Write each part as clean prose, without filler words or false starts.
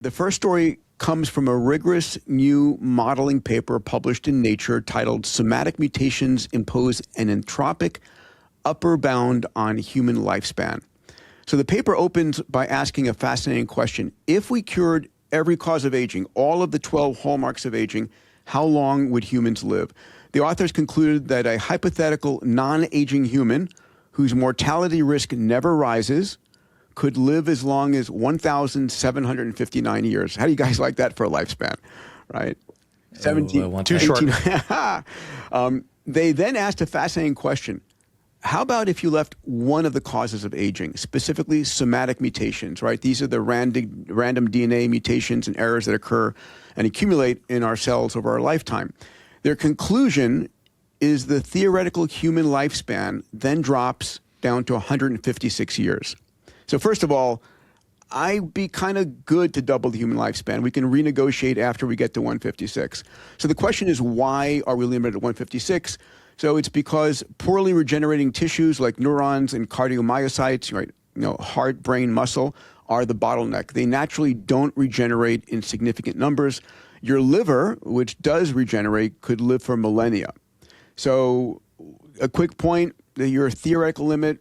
The first story comes from a rigorous new modeling paper published in Nature titled Somatic Mutations Impose an Entropic Upper Bound on Human Lifespan. So the paper opens by asking a fascinating question. If we cured every cause of aging, all of the 12 hallmarks of aging, how long would humans live? The authors concluded that a hypothetical non-aging human whose mortality risk never rises could live as long as 1,759 years. How do you guys like that for a lifespan, right? 17, too short. They then asked a fascinating question. How about if you left one of the causes of aging, specifically somatic mutations, right? These are the random DNA mutations and errors that occur and accumulate in our cells over our lifetime. Their conclusion is the theoretical human lifespan then drops down to 156 years. So first of all, I'd be kind of good to double the human lifespan. We can renegotiate after we get to 156. So the question is, why are we limited at 156? So it's because poorly regenerating tissues like neurons and cardiomyocytes, right, heart, brain, muscle, are the bottleneck. They naturally don't regenerate in significant numbers. Your liver, which does regenerate, could live for millennia. So a quick point, your theoretical limit,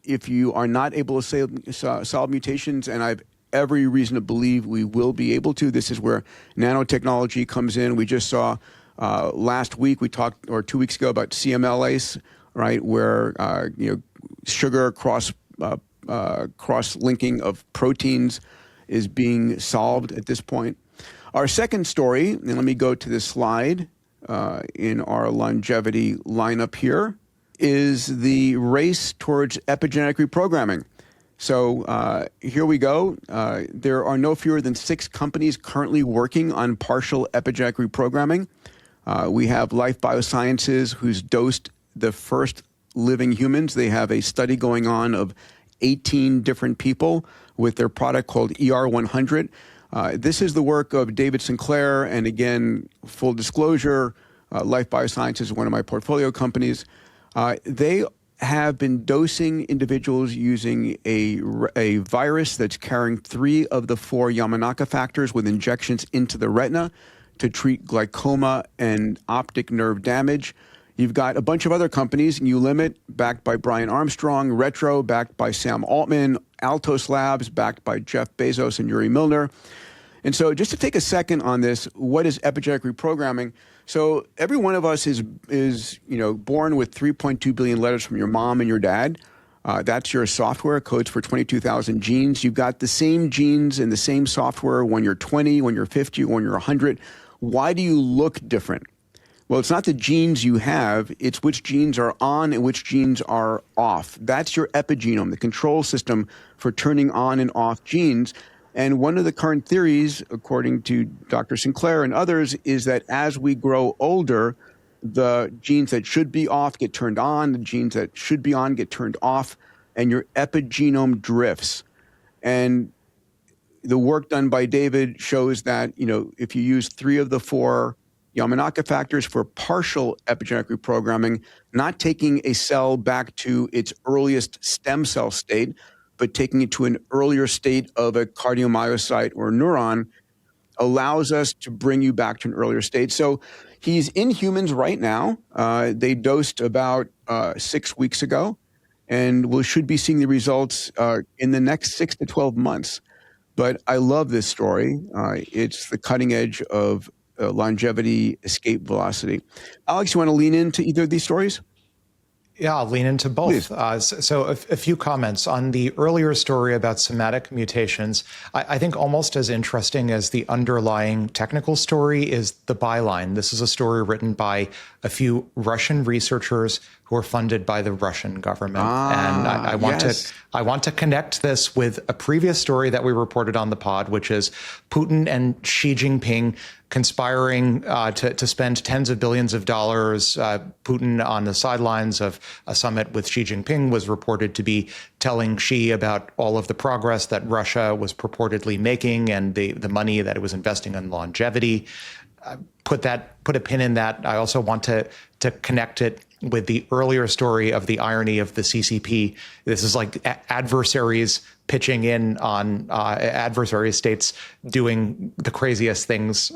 if you are not able to solve mutations, and I have every reason to believe we will be able to, this is where nanotechnology comes in. We just saw last week, we talked, or 2 weeks ago, about CMLase, right, where sugar cross-linking of proteins is being solved at this point. Our second story, and let me go to this slide in our longevity lineup here, is the race towards epigenetic reprogramming. So here we go. There are no fewer than 6 companies currently working on partial epigenetic reprogramming. We have Life Biosciences, who's dosed the first living humans. They have a study going on of 18 different people with their product called ER100. This is the work of David Sinclair, and again, full disclosure, Life Biosciences is one of my portfolio companies. They have been dosing individuals using a virus that's carrying 3 of the 4 Yamanaka factors with injections into the retina to treat glaucoma and optic nerve damage. You've got a bunch of other companies, Limit, backed by Brian Armstrong, Retro, backed by Sam Altman, Altos Labs, backed by Jeff Bezos and Yuri Milner. And so just to take a second on this, what is epigenetic reprogramming? So every one of us is born with 3.2 billion letters from your mom and your dad. That's your software, codes for 22,000 genes. You've got the same genes and the same software when you're 20, when you're 50, when you're 100. Why do you look different? Well, it's not the genes you have, it's which genes are on and which genes are off. That's your epigenome, the control system for turning on and off genes. And one of the current theories, according to Dr. Sinclair and others, is that as we grow older, the genes that should be off get turned on, the genes that should be on get turned off, and your epigenome drifts. And the work done by David shows that, if you use 3 of the 4 Yamanaka factors for partial epigenetic reprogramming, not taking a cell back to its earliest stem cell state, but taking it to an earlier state of a cardiomyocyte or neuron, allows us to bring you back to an earlier state. So he's in humans right now. They dosed about 6 weeks ago, and we should be seeing the results in the next 6 to 12 months. But I love this story. It's the cutting edge of longevity escape velocity. Alex, you want to lean into either of these stories? Yeah, I'll lean into both. So a few comments on the earlier story about somatic mutations. I think almost as interesting as the underlying technical story is the byline. This is a story written by a few Russian researchers who are funded by the Russian government. And I want to connect this with a previous story that we reported on the pod, which is Putin and Xi Jinping conspiring to spend tens of billions of dollars. Putin, on the sidelines of a summit with Xi Jinping, was reported to be telling Xi about all of the progress that Russia was purportedly making and the money that it was investing in longevity. Put a pin in that. I also want to connect it with the earlier story of the irony of the CCP. This is like adversaries pitching in on adversary states doing the craziest things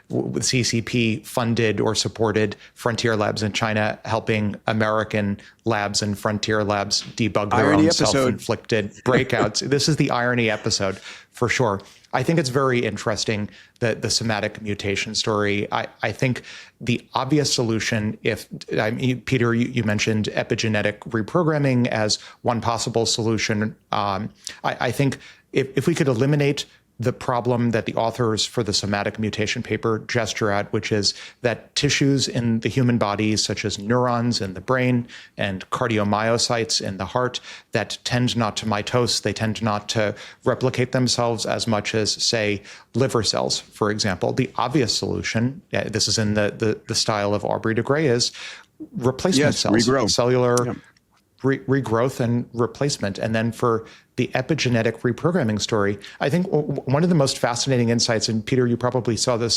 with CCP funded or supported frontier labs in China, helping American labs and frontier labs debug their own self-inflicted breakouts. This is the irony episode for sure. I think it's very interesting that the somatic mutation story. I think the obvious solution, Peter, you mentioned epigenetic reprogramming as one possible solution. I think if we could eliminate the problem that the authors for the somatic mutation paper gesture at, which is that tissues in the human body, such as neurons in the brain and cardiomyocytes in the heart, that tend not to mitose, they tend not to replicate themselves as much as, say, liver cells, for example. The obvious solution, this is in the style of Aubrey de Grey, is replacement cells, regrow. Cellular regrowth and replacement. And then for the epigenetic reprogramming story, I think one of the most fascinating insights, and Peter, you probably saw the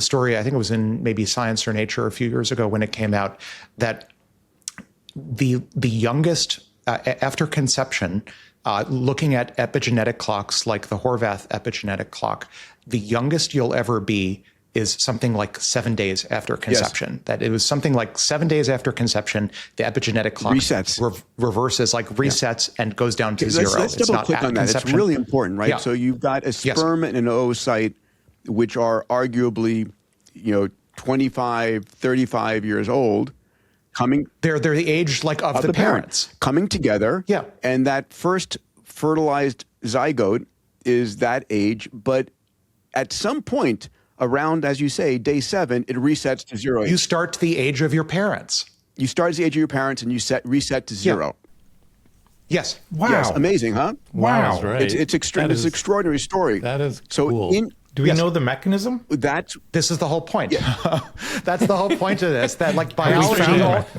story, I think it was in maybe Science or Nature a few years ago when it came out, that the youngest, after conception, looking at epigenetic clocks like the Horvath epigenetic clock, the youngest you'll ever be is something like 7 days after conception. Yes. That it was something like 7 days after conception, the epigenetic clock resets, reverses, resets and goes down to zero. Let's double click on that. It's really important, right? Yeah. So you've got a sperm and an oocyte, which are arguably, 25, 35 years old, They're the age of the parents. Coming together. Yeah. And that first fertilized zygote is that age, but at some point, around, as you say, day 7, it resets to zero. You start the age of your parents. You start at the age of your parents and you reset to zero. Yeah. Yes. Wow. Yes. Amazing, huh? Wow. That's right. It's extreme. It's an extraordinary story. That is so cool. Do we know the mechanism? This is the whole point. Yeah. That's the whole point of this, that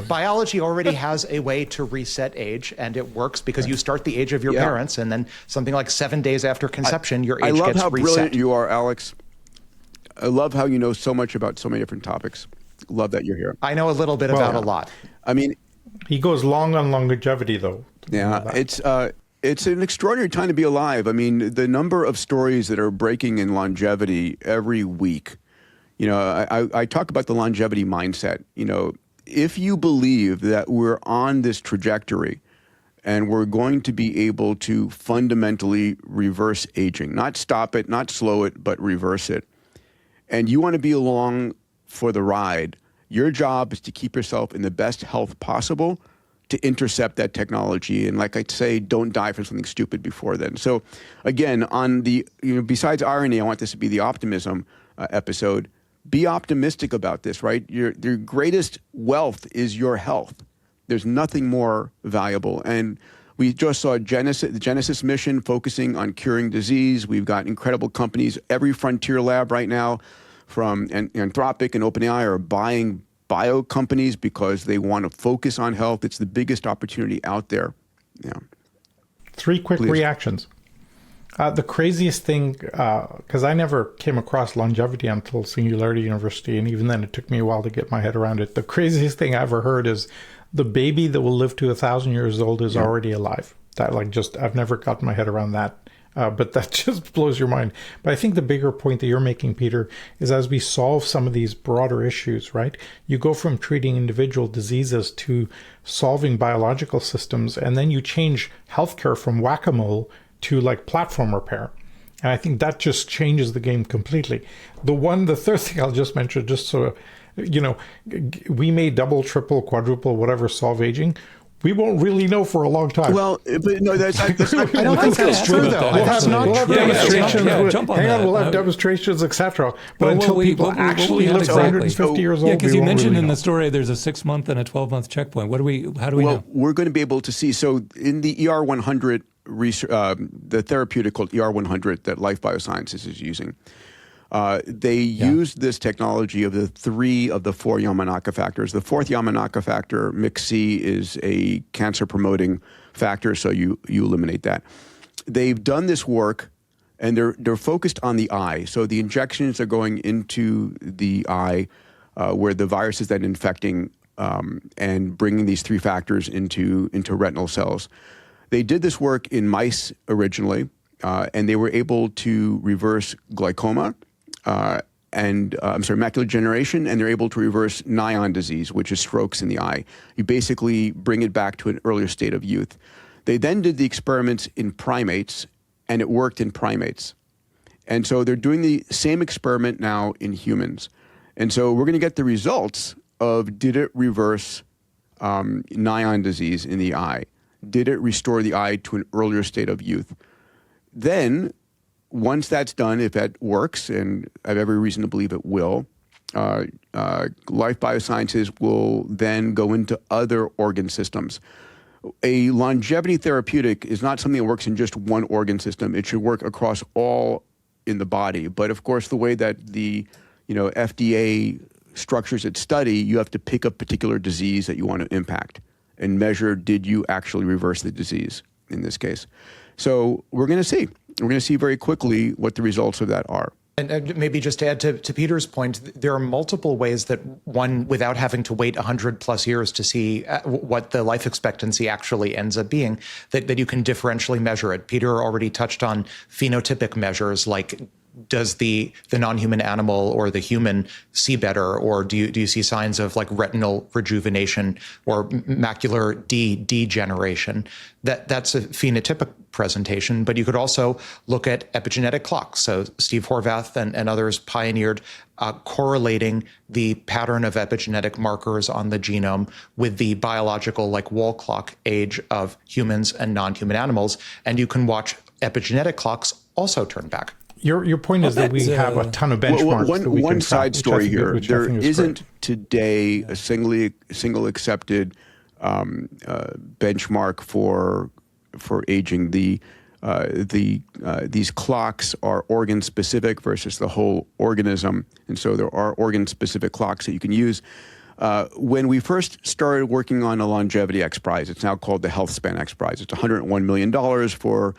biology already has a way to reset age, and it works because you start the age of your parents, and then something like 7 days after conception, your age gets reset. I love how brilliant you are, Alex. I love how you know so much about so many different topics. Love that you're here. I know a little bit about a lot. I mean, he goes long on longevity, though. Yeah, it's an extraordinary time to be alive. I mean, the number of stories that are breaking in longevity every week. I talk about the longevity mindset. If you believe that we're on this trajectory and we're going to be able to fundamentally reverse aging, not stop it, not slow it, but reverse it, and you want to be along for the ride, your job is to keep yourself in the best health possible to intercept that technology. And like I say, don't die from something stupid before then. So again, on the, besides irony, I want this to be the optimism episode. Be optimistic about this, right? Your greatest wealth is your health. There's nothing more valuable. And we just saw the Genesis mission focusing on curing disease. We've got incredible companies. Every frontier lab right now, from Anthropic and OpenAI, are buying bio companies because they want to focus on health. It's the biggest opportunity out there. Yeah. 3 quick reactions. The craziest thing, because I never came across longevity until Singularity University, and even then it took me a while to get my head around it. The craziest thing I ever heard is the baby that will live to 1,000 years old is already alive. That I've never gotten my head around that. But that just blows your mind. But I think the bigger point that you're making, Peter, is as we solve some of these broader issues, right? You go from treating individual diseases to solving biological systems, and then you change healthcare from whack-a-mole to platform repair. And I think that just changes the game completely. The third thing I'll just mention, just so, we may double, triple, quadruple, whatever, solve aging. We won't really know for a long time. Well, but no, that's not, I don't think that's true, though. We'll have demonstrations. We'll have that. demonstrations, etc. But until people actually live to 150 years old, yeah, because you mentioned in the story there's a 6-month and a 12-month checkpoint. How do we know? We're going to be able to see. So in the ER100 research, the therapeutic called ER100 that Life Biosciences is using, they used this technology of the 3 of the 4 Yamanaka factors. The 4th Yamanaka factor, MYC, is a cancer-promoting factor, so you eliminate that. They've done this work, and they're focused on the eye. So the injections are going into the eye, where the virus is then infecting and bringing these three factors into retinal cells. They did this work in mice originally, and they were able to reverse glaucoma, macular degeneration, and they're able to reverse Nyon disease, which is strokes in the eye. You basically bring it back to an earlier state of youth. They then did the experiments in primates, and it worked in primates. And so they're doing the same experiment now in humans. And so we're going to get the results of, did it reverse Nyon disease in the eye? Did it restore the eye to an earlier state of youth? Then, once that's done, if that works, and I have every reason to believe it will, Life Biosciences will then go into other organ systems. A longevity therapeutic is not something that works in just one organ system. It should work across all in the body. But of course, the way that the FDA structures its study, you have to pick a particular disease that you want to impact and measure, did you actually reverse the disease in this case? So we're going to see. We're going to see very quickly what the results of that are. And maybe just to add to Peter's point, there are multiple ways that one, without having to wait 100 plus years to see what the life expectancy actually ends up being, that you can differentially measure it. Peter already touched on phenotypic measures like, does the non-human animal or the human see better, or do you see signs of like retinal rejuvenation or macular degeneration? That's a phenotypic presentation, but you could also look at epigenetic clocks. So Steve Horvath and others pioneered correlating the pattern of epigenetic markers on the genome with the biological, like wall clock age of humans and non-human animals, and you can watch epigenetic clocks also turn back. Your point is that we have a ton of benchmarks. One side story here. There isn't today a single accepted benchmark for aging. These clocks are organ specific versus the whole organism, and so there are organ specific clocks that you can use. When we first started working on a Longevity X Prize, it's now called the Health Span X Prize. It's $101 million for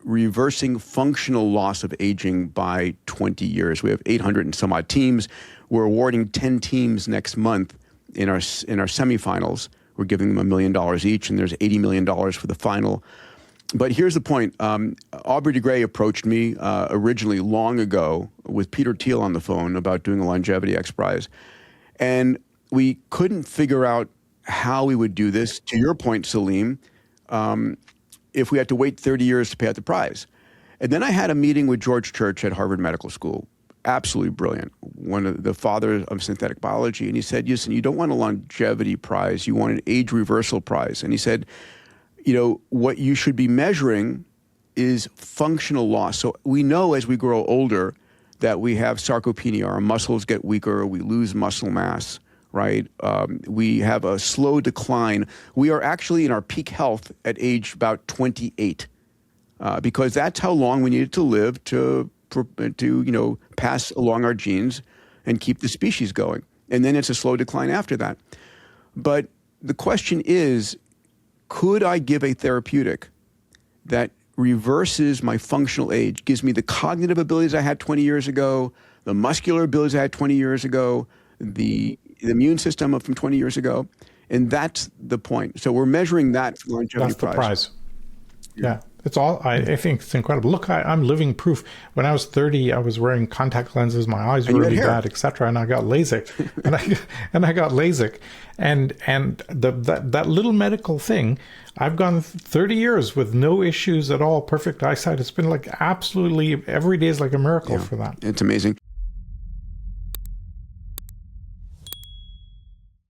reversing functional loss of aging by 20 years. We have 800 and some odd teams. We're awarding 10 teams next month in our semifinals. We're giving them $1 million each, and there's $80 million for the final. But here's the point. Aubrey de Grey approached me originally long ago with Peter Thiel on the phone about doing a Longevity X Prize. And we couldn't figure out how we would do this. To your point, Salim, if we had to wait 30 years to pay out the prize. And then I had a meeting with George Church at Harvard Medical School, absolutely brilliant, one of the fathers of synthetic biology. And he said, listen, you don't want a longevity prize, you want an age reversal prize. And he said, what you should be measuring is functional loss. So we know as we grow older that we have sarcopenia, our muscles get weaker, we lose muscle mass, right? We have a slow decline. We are actually in our peak health at age about 28, because that's how long we needed to live to pass along our genes and keep the species going. And then it's a slow decline after that. But the question is, could I give a therapeutic that reverses my functional age, gives me the cognitive abilities I had 20 years ago, the muscular abilities I had 20 years ago, the immune system from 20 years ago, and that's the point. So we're measuring that longevity prize. That's the prize. Yeah. It's all, I think it's incredible. Look, I'm living proof. When I was 30, I was wearing contact lenses. My eyes were really bad, etc. And I got LASIK. and I got LASIK. And that little medical thing, I've gone 30 years with no issues at all, perfect eyesight. It's been like absolutely, every day is like a miracle for that. It's amazing.